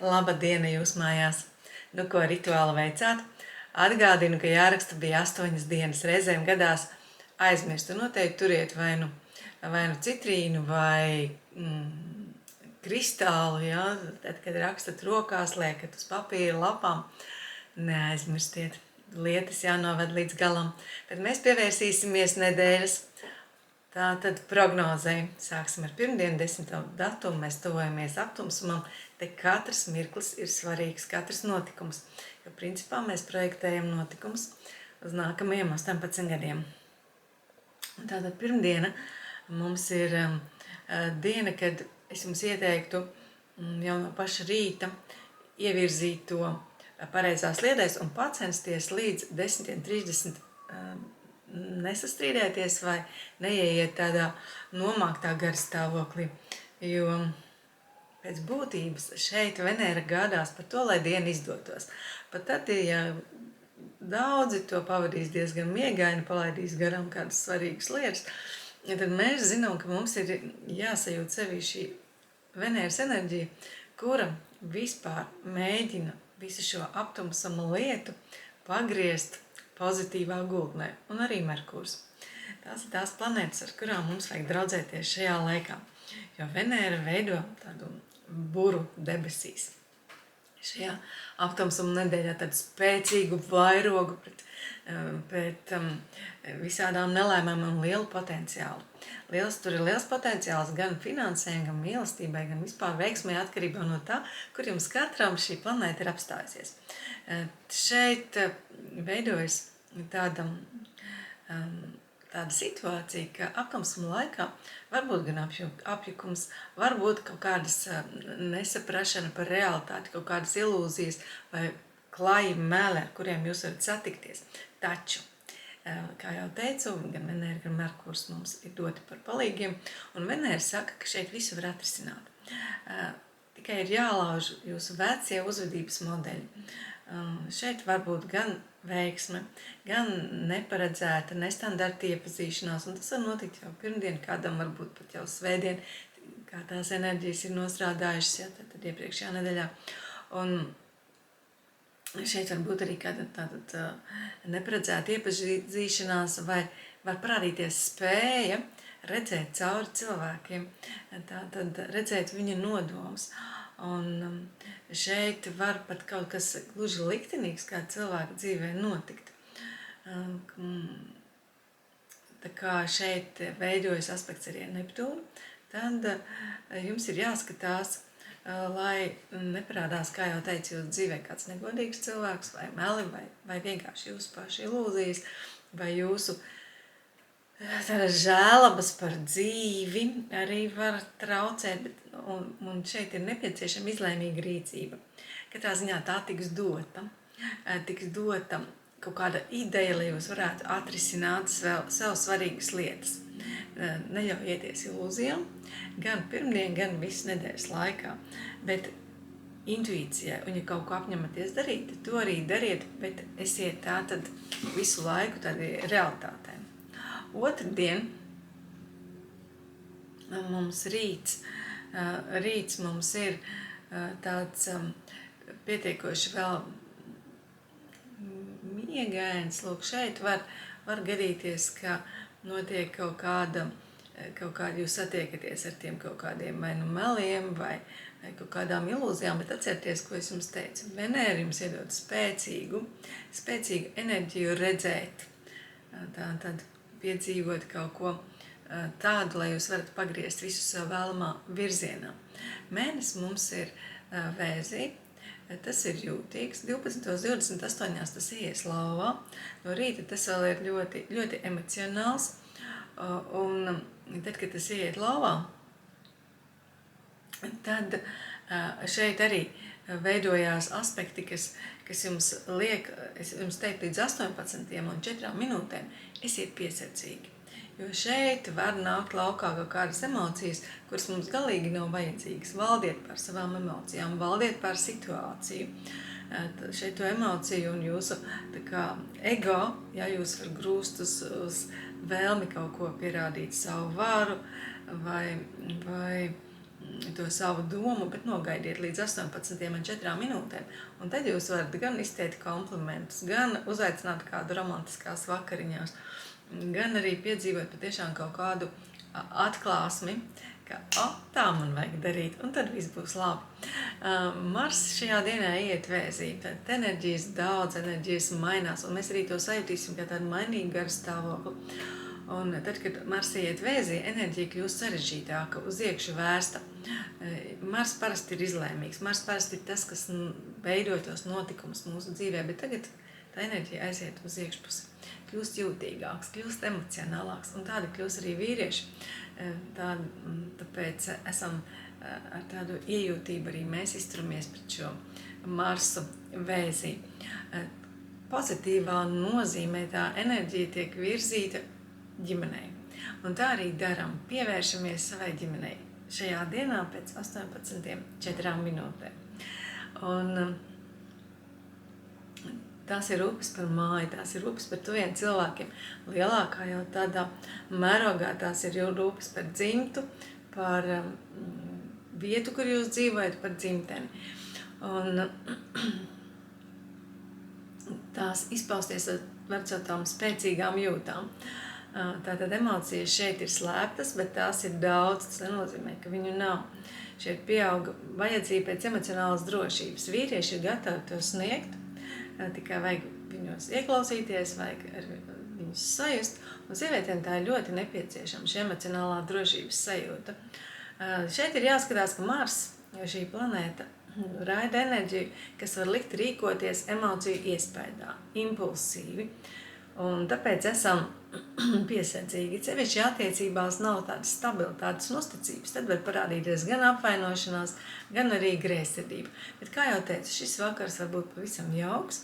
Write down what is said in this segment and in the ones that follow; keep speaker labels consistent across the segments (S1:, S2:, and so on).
S1: Laba diena jūs mājās! Nu, ko rituāli veicāt? Atgādinu, ka jāraksta bija 8 dienas. Reizēm gadās aizmirst. Un noteikti turiet vai nu citrīnu vai kristālu, ja? Tad, kad rakstat rokās, liekat uz papīra lapām, neaizmirstiet. Lietas jānoved līdz galam. Bet mēs pievērsīsimies nedēļas. Tātad prognozei. Sāksim ar pirmdienu, 10. datumu. Mēs tuvojamies aptumsumam. Te katrs mirklis ir svarīgs, katrs notikums. Jo principā mēs projektējam notikums uz nākamajiem 18 gadiem. Tātad pirmdiena mums ir diena, kad es jums ieteiktu jau no paša rīta ievirzīt to pareizās sliedēs un pacensties līdz 10:30 nesastrīdēties vai neieiet tādā nomāktā gara stāvoklī, jo pēc būtības šeit Venēra gādās par to, lai diena izdotos. Pat tad, ja daudzi to pavadīs diezgan miegaini, palaidīs garām kādas svarīgas lietas, tad mēs zinām, ka mums ir jāsajūt sevī šī Venēras enerģija, kura vispār mēģina visu šo aptumsama lietu pagriezt pozitīvā gultnē, un arī Merkurs. Tās ir tās planētas, ar kurām mums vajag draudzēties šajā laikā, jo Venēra veido tādu buru debesīs. Šajā aptumsuma nedēļā tādu spēcīgu vairogu pret visādām nelēmēm un lielu potenciālu. Tur ir liels potenciāls gan finansēm, gan mīlestībai, gan vispār veiksmē atkarībā no tā, kur jums katram šī planēta ir apstājusies. Šeit veidojas tāda situācija, ka aptumsuma laikā var būt gan apjukums, var būt kaut kādas nesaprašana par realitāti, kaut kādas ilūzijas vai klāji meli, ar kuriem jūs varat satikties. Taču, kā jau teicu, gan Venēra, gan Merkurs mums ir doti par palīgiem, un Venēra saka, ka šeit visu var atrisināt. Tikai ir jālauž jūsu vecie uzvedības modeļi. Šeit var būt gan veiksme, gan neparedzēta, nestandarta iepazīšanās, un tas var notikt jau pirmdien, kādam varbūt pat jau svētdien, kā tās enerģijas ir nostrādājušas, ja, tad iepriekšējā nedēļā. Un šeit var būt arī kāda tāda neparedzēta iepazīšanās, vai var parādīties spēja redzēt cauri cilvēkiem, tātad redzēt viņa nodomus. Un šeit var pat kaut kas gluži liktenīgs kā cilvēka dzīvē notikt. Tā kā šeit veidojas aspekts arī ar Neptūnu, tad jums ir jāskatās, lai neparādās, kā jau teicu, jūsu dzīvē kāds negodīgs cilvēks, vai meli, vai vienkārši jūsu paši ilūzijas, vai jūsu tāda žēlabas par dzīvi arī var traucēt, un šeit ir nepieciešama izlēmīga rīcība. Katrā ziņā tā tiks dota kaut kāda ideja, lai jūs varētu atrisināt sev svarīgas lietas. Neļaujieties ilūzijām, gan pirmdien, gan visu nedēļas laikā, bet intuīcijai, un ja kaut ko apņematies darīt, to arī dariet, bet esiet tātad visu laiku tādī realitātē. Otrdien mums rīts mums ir tāds pietiekoši vēl miegains. Lūk, šeit var gadīties, ka notiek kaut kāda jūs satiekaties ar tiem kaut kādiem vai nu meliem vai kaut kādām ilūzijām, bet atcerieties, ko es jums teicu. Venēra jums iedod spēcīgu enerģiju redzēt, tad piedzīvot kaut ko tādu, lai jūs varat pagriezt visu savu vēlamā virzienā. Mēnesis mums ir Vēzī, tas ir jūtīgs, 12:28 tas ies lauvā, no rīta tas vēl ir ļoti, ļoti emocionāls, un tad, kad tas iet lauvā, tad šeit arī veidojās aspekti, kas jums liek, es jums teiktu, līdz 18:04 minūtēm esiet piesardzīgi. Jo šeit var nākt laukā kaut kādas emocijas, kuras mums galīgi nav vajadzīgas. Valdiet par savām emocijām, valdiet par situāciju. Šeit to emociju un jūsu ego, ja jūs var grūst uz vēlmi kaut ko pierādīt savu varu vai to savu domu, bet nogaidiet līdz 18:04. Un tad jūs varat gan izteikt komplimentus, gan uzaicināt kādu romantiskās vakariņās, gan arī piedzīvot patiešām kaut kādu atklāsmi, ka tā man vajag darīt, un tad viss būs labi. Mars šajā dienā iet Vēzī, tad enerģijas daudz, enerģijas mainās, un mēs arī to sajutīsim kā tādu mainīgu garu stāvokli. Un tad, kad Mars iet Vēzī, enerģija kļūst sarežģītāka, uz iekšu vērsta. Mars parasti ir izlēmīgs, Mars parasti ir tas, kas veido tos notikumus mūsu dzīvē, bet tagad tā enerģija aiziet uz iekšpusi. Kļūst jūtīgāks, kļūst emocionālāks, un tādi kļūst arī vīrieši. Tāpēc esam ar tādu iejūtību arī mēs izturamies pret šo Marsu Vēzī. Pozitīvā nozīmē tā enerģija tiek virzīta ģimenei. Un tā arī daram. Pievēršamies savai ģimenei šajā dienā pēc 18:04. Un tās ir rūpes par māju, tās ir rūpes par tuviem cilvēkiem. Lielākā jau tādā mērogā tās ir jau rūpes par dzimtu, par vietu, kur jūs dzīvojat, par dzimteni. Un tās izpausties var caur tām spēcīgām jūtām. Tātad emocijas šeit ir slēptas, bet tās ir daudz. Tas nenozīmē, ka viņu nav. Šeit pieauga vajadzība pēc emocionālas drošības. Vīrieši ir gatavi to sniegt, tikai vajag viņos ieklausīties, vajag ar viņus sajust. Un sievietēm tā ir ļoti nepieciešama šī emocionālā drošības sajūta. Šeit ir jāskatās, ka Mars, jo šī planēta, raida enerģiju, kas var likt rīkoties emociju iespējā, impulsīvi. Un tāpēc esam piesardzīgi. Sevišķi attiecībās nav tādas stabilitātes un uzticības. Tad var parādīties gan apvainošanās, gan arī greizsirdība. Bet, kā jau teicu, šis vakars var būt pavisam jauks.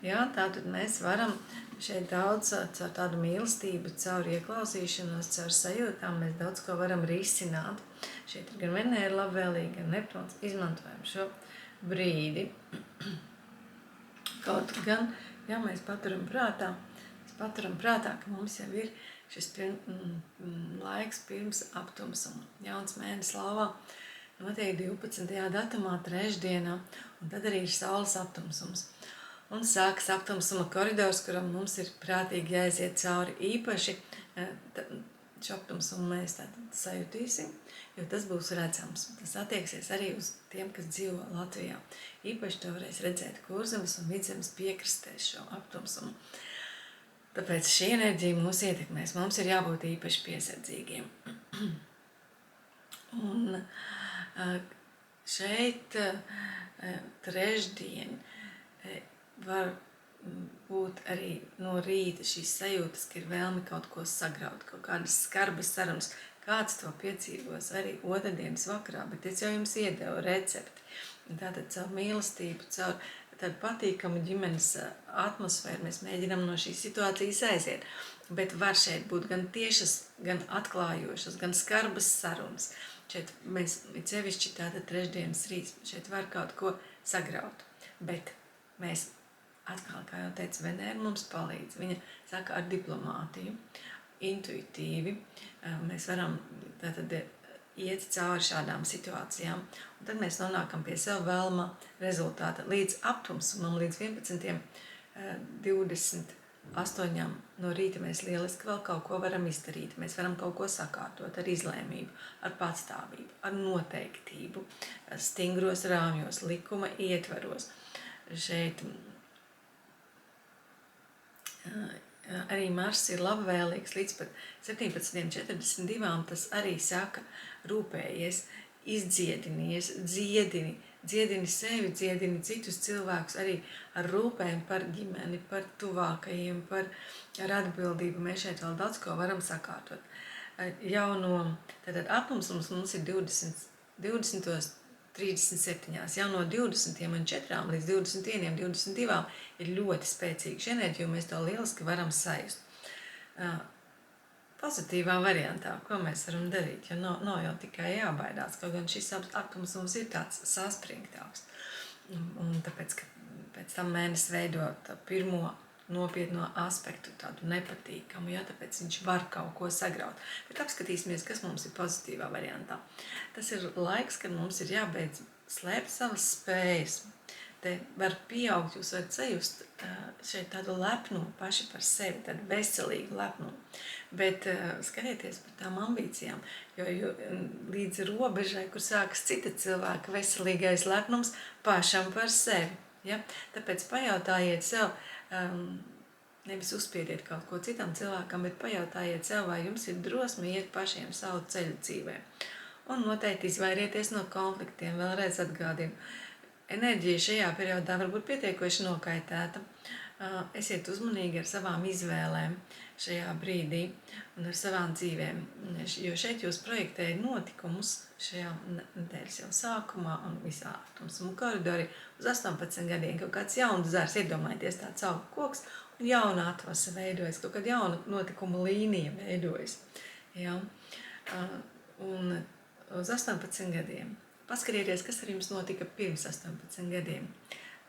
S1: Jā, tātad mēs varam šeit daudz caur tādu mīlestību, caur ieklausīšanos, caur sajūtām, mēs daudz ko varam risināt. Šeit ir gan Venēra labvēlīga, gan Neptūns. Izmantojam šo brīdi. Kaut gan, ja mēs paturam prātā, ka mums jau ir šis laiks pirms aptumsuma. Jauns mēnesis lauvā notiek 12. datumā, trešdienā, un tad arī ir saules aptumsums. Un sākas aptumsuma koridors, kuram mums ir prātīgi jāiziet cauri. Īpaši šo aptumsumu mēs tātad sajutīsim, jo tas būs redzams. Tas attieksies arī uz tiem, kas dzīvo Latvijā. Īpaši to varēs redzēt Kurzemes un Vidzemes piekrastēs šo aptumsumu. Tāpēc šī enerģija mūs ietekmēs. Mums ir jābūt īpaši piesardzīgiem. Un šeit trešdien var būt arī no rīta šīs sajūtas, ka ir vēlme kaut ko sagraut, kaut kādas skarbas sarunas. Kāds to piedzīvos arī otrdienas vakarā, bet es jau jums iedevu recepti. Tātad caur mīlestību, caur tādu patīkamu ģimenes atmosfēru mēs mēģinām no šīs situācijas aiziet. Bet var šeit būt gan tiešas, gan atklājošas, gan skarbas sarunas. Šeit mēs sevišķi tātad trešdienas rīts, šeit var kaut ko sagraut. Bet mēs atkal, kā jau teicu, Venēra mums palīdz. Viņa saka ar diplomātiju, intuitīvi. Mēs varam tātad iet cauri šādām situācijām, un tad mēs nonākam pie sev vēlamā rezultāta. Līdz aptumsumam, līdz 11:28 no rīta mēs lieliski vēl kaut ko varam izdarīt. Mēs varam kaut ko sakārtot ar izlēmību, ar patstāvību, ar noteiktību, stingros rāmjos, likuma ietvaros. Šeit arī Mars ir labvēlīgs līdz pat 17:42. Tas arī saka, rūpējies, izdziedinies, dziedini sevi, dziedini citus cilvēkus arī ar rūpēm par ģimeni, par tuvākajiem, ar atbildību. Mēs šeit vēl daudz ko varam sakārtot. Jau no aptumsums mums ir 20:37. Jau no 20:04 līdz 21:22 ir ļoti spēcīga šī enerģija, un mēs to lieliski varam sajust. Pozitīvā variantā, ko mēs varam darīt, jo nav jau tikai jābaidās, kaut gan šis aptumsums ir tāds saspringtāks. Un tāpēc, ka pēc tam mēnesis veido pirmo nopietno aspektu, tādu nepatīkamu, ja, tāpēc viņš var kaut ko sagraut. Bet apskatīsimies, kas mums ir pozitīvā variantā. Tas ir laiks, kad mums ir jābeidz slēpt savas spējas. Te var pieaugt, jūs varat sajust šeit tādu lepnumu paši par sevi, tādu veselīgu lepnumu. Bet skatieties par tām ambīcijām, jo līdz robežai, kur sākas cita cilvēka veselīgais lepnums pašam par sevi. Ja? Tāpēc pajautājiet sev, nevis uzspiediet kaut ko citam cilvēkam, bet pajautājiet sev, vai jums ir drosme iet pašiem savu ceļu dzīvē. Un noteikti izvairieties no konfliktiem, vēlreiz atgādinu. Enerģija šajā periodā var būt pietiekoši nokaitēta. Esiet uzmanīgi ar savām izvēlēm šajā brīdī un ar savām dzīvēm, jo šeit jūs projektējat notikumus šajā nedēļas jau sākumā un visā tumsuma koridori uz 18 gadiem. Kaut kāds jauns zars, iedomājieties, tāds auga koks un jauna atvasa veidojas, kaut kāda jauna notikuma līnija veidojas. Ja? Un uz 18 gadiem. Paskatieties, kas ar jums notika pirms 18 gadiem.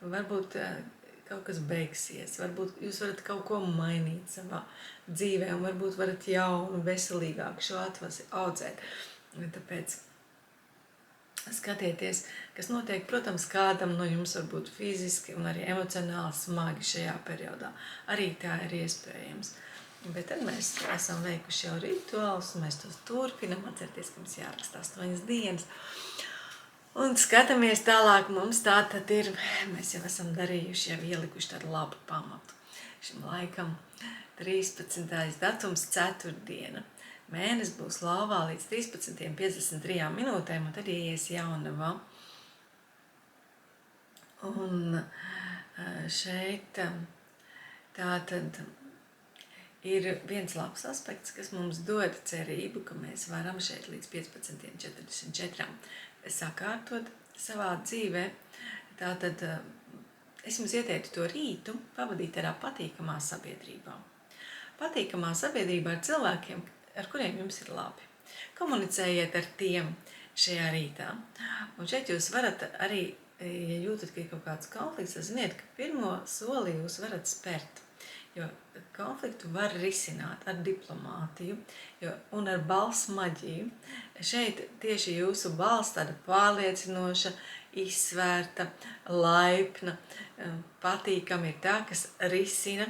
S1: Varbūt kaut kas beigsies, varbūt jūs varat kaut ko mainīt savā dzīvē, un varbūt varat jaunu, veselīgāku šo atvasi audzēt. Tāpēc skatieties, kas notiek, protams, kādam no jums varbūt fiziski un arī emocionāli smagi šajā periodā. Arī tā ir iespējams. Bet tad mēs esam veikuši jau rituālus, un mēs tos turpinam, atcerieties, ka mums jāraksta 8 dienas. Un skatāmies tālāk, mums tā tad ir, mēs jau esam darījuši, jau ielikuši tādu labu pamatu. Šim laikam 13. datums 4. diena. Mēnesis būs lauvā līdz 13:53 minūtēm, un tad ieies jaunava. Un šeit tā tad ir viens labs aspekts, kas mums dod cerību, ka mēs varam šeit līdz 15:44 sakārtot savā dzīvē. Tātad es jums ieteiktu to rītu pavadīt tādā patīkamā sabiedrībā. Patīkamā sabiedrībā ar cilvēkiem, ar kuriem jums ir labi. Komunicējiet ar tiem šajā rītā. Un šeit jūs varat arī, ja jūtat, ka ir kaut kāds konflikts, tad ziniet, ka pirmo soli jūs varat spērt. Jo konfliktu var risināt ar diplomātiju un ar balss maģiju. Šeit tieši jūsu balss tāda pārliecinoša, izsvērta, laipna, patīkama ir tā, kas risina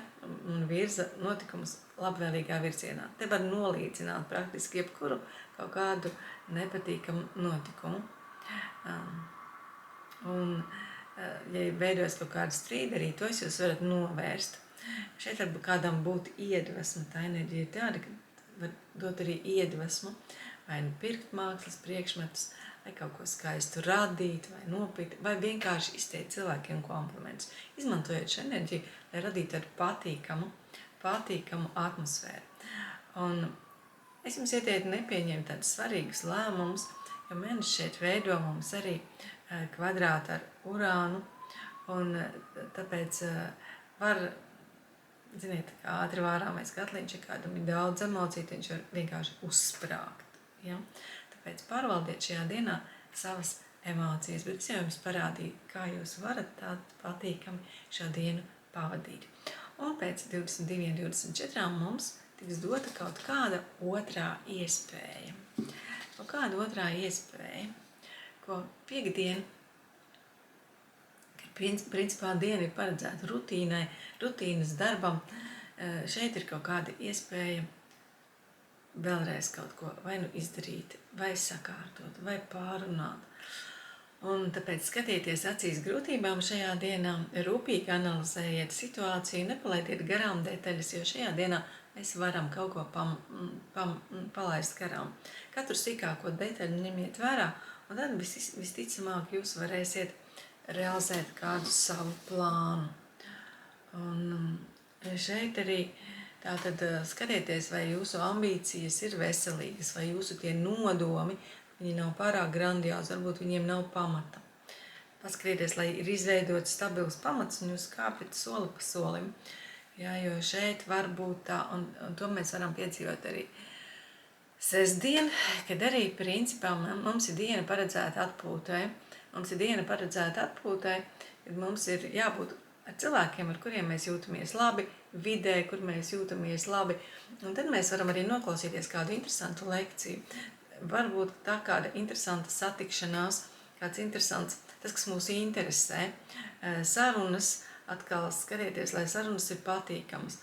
S1: un virza notikumus labvēlīgā virzienā. Te var nolīdzināt praktiski jebkuru kaut kādu nepatīkamu notikumu. Un, ja veidojas kaut kāda strīda, arī tos jūs varat novērst. Šeit varbūt kādam būtu iedvesma, tā enerģija ir tāda, ka var dot arī iedvesmu, vai pirkt mākslas priekšmetus, vai kaut ko skaistu radīt, vai nopirkt, vai vienkārši izteikt cilvēkiem komplimentus. Izmantojot šo enerģiju, lai radītu tādu patīkamu atmosfēru. Un es jums ieteiktu nepieņemt tādus svarīgus lēmumus, jo mēnesis šeit veido mums arī kvadrātu ar Urānu, un tāpēc var, ziniet, kā ātri vārāmais katliņš, ja kādam ir daudz emociju, viņš var vienkārši uzsprāgt. Ja? Tāpēc pārvaldiet šajā dienā savas emocijas, bet es jau jums parādīju, kā jūs varat tādu patīkami šo dienu pavadīt. Un pēc 22:24 mums tiks dota kaut kāda otrā iespēja. Kaut kāda otrā iespēja, ko piekdiena, principā diena ir paredzēta rutīnai, rutīnas darbam. Šeit ir kaut kāda iespēja vēlreiz kaut ko vai nu izdarīt, vai sakārtot, vai pārunāt. Un tāpēc skatieties acīs grūtībām šajā dienā, rūpīgi analizējiet situāciju, nepalaidiet garām detaļas, jo šajā dienā mēs varam kaut ko palaist garām. Katru sīkāko detaļu ņemiet vērā, un tad visticamāk jūs varēsiet realizēt kādu savu plānu. Un šeit arī tātad skatieties, vai jūsu ambīcijas ir veselīgas, vai jūsu tie nodomi, viņi nav pārāk grandiozi, varbūt viņiem nav pamata. Paskatieties, lai ir izveidots stabils pamats, un jūs kāpjat soli pa solim. Jā, jo šeit var būt tā, un to mēs varam piedzīvot arī sestdien, kad arī principā mums ir diena paredzēta atpūtai. Mums ir diena paredzēta atpūtai, kad mums ir jābūt ar cilvēkiem, ar kuriem mēs jūtamies labi, vidē, kur mēs jūtamies labi. Un tad mēs varam arī noklausīties kādu interesantu lekciju. Varbūt tā kāda interesanta satikšanās, kāds interesants, tas, kas mūs interesē. Sarunas, atkal skatieties, lai sarunas ir patīkamas.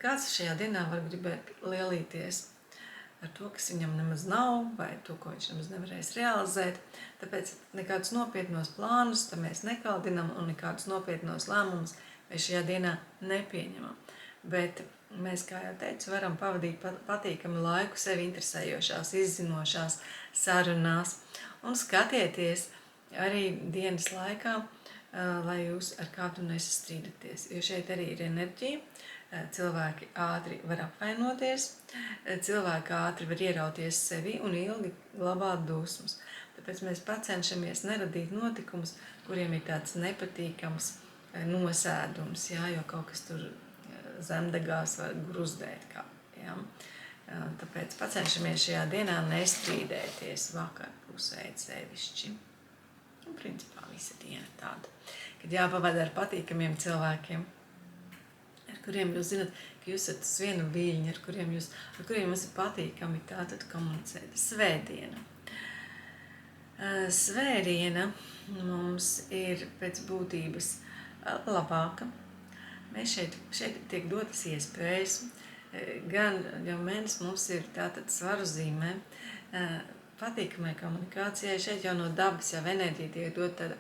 S1: Kāds šajā dienā var gribēt lielīties ar to, kas viņam nemaz nav, vai to, ko viņš nemaz nevarēs realizēt. Tāpēc nekādus nopietnos plānus tam mēs nekaldinam un nekādus nopietnos lēmumus mēs šajā dienā nepieņemam. Bet mēs, kā jau teicu, varam pavadīt patīkamu laiku sevi interesējošās, izzinošās sarunās. Un skatieties arī dienas laikā, lai jūs ar kādu nesastrīdaties, jo šeit arī ir enerģija. Cilvēki ātri var apvainoties, cilvēki ātri var ierauties sevi un ilgi glabāt dusmas. Tāpēc mēs cenšamies neradīt notikumus, kuriem ir tāds nepatīkams nosēdums, jā, jo kaut kas tur zemdegās var gruzdēt. Tāpēc cenšamies šajā dienā nestrīdēties vakarpusē sevišķi. Un principā visa diena tāda, kad jāpavada ar patīkamiem cilvēkiem, ar kuriem jūs zinat, ka jūs esat uz vienu viļņu, ar kuriem jums ir patīkami tātad komunicēt. Svētdiena. Svētdiena mums ir pēc būtības labāka. Mēs šeit tiek dotas iespējas, gan jau mēnesis mums ir tātad svaru zīmē, patīkamai komunikācijai. Šeit jau no dabas jau enerģija tiek dot tāda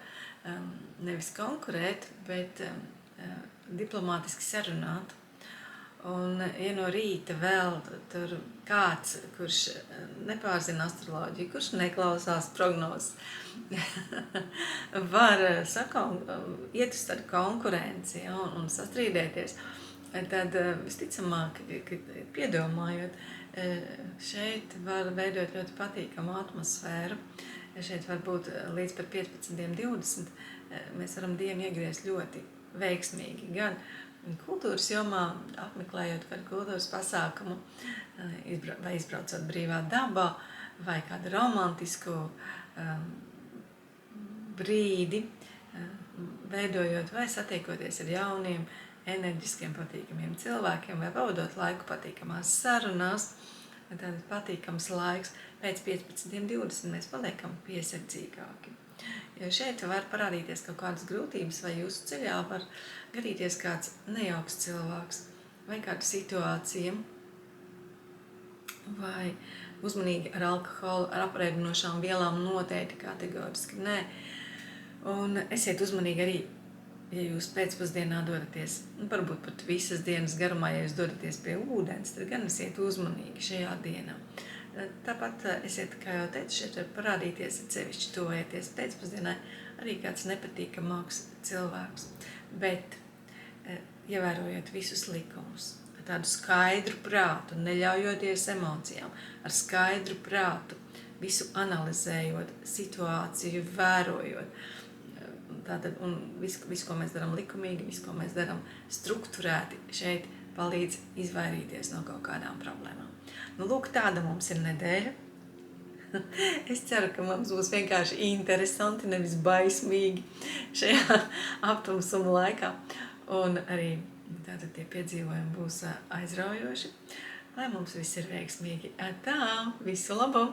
S1: nevis konkurēt, bet diplomātiski sarunāt. Un, ja no rīta vēl tur kāds, kurš nepārzina astroloģiju, kurš neklausās prognozes, var iet uz tādu konkurenci, ja, un sastrīdēties, tad visticamāk, ka piedomājot, šeit var veidot ļoti patīkamu atmosfēru. Šeit var būt līdz par 15-20. Mēs varam dienu iegriezt ļoti veiksmīgi, gan kultūras jomā, apmeklējot kādu kultūras pasākumu, vai izbraucot brīvā dabā, vai kādu romantisku brīdi, veidojot vai satiekoties ar jauniem, enerģiskiem, patīkamiem cilvēkiem, vai pavadot laiku patīkamās sarunās. Tāds patīkams laiks pēc 15-20 mēs paliekam piesardzīgāki. Jo šeit var parādīties kaut kādas grūtības, vai jūsu ceļā var gadīties kāds nejauks cilvēks, vai kāda situācija, vai uzmanīgi ar alkoholu, ar apreibinošām vielām noteikti kategoriski nē. Un esiet uzmanīgi arī, ja jūs pēcpusdienā dodaties, varbūt pat visas dienas garumā, ja jūs dodaties pie ūdens, tad gan esiet uzmanīgi šajā dienā. Tāpat esiet, kā jau teicu, šeit var parādīties, atsevišķi tuvojoties pēcpusdienai, arī kāds nepatīkamāks cilvēks. Bet, ievērojot visus likumus, ar tādu skaidru prātu, neļaujoties emocijām, ar skaidru prātu, visu analizējot, situāciju vērojot, tātad, un visu, ko mēs darām likumīgi, visu, ko mēs darām strukturēti, šeit palīdz izvairīties no kaut kādām problēmām. Nu, lūk, tāda mums ir nedēļa. Es ceru, ka mums būs vienkārši interesanti, nevis baismīgi šajā aptumsuma laikā. Un arī tātad tie piedzīvojumi būs aizraujoši, lai mums viss ir veiksmīgi. Tā, visu labu!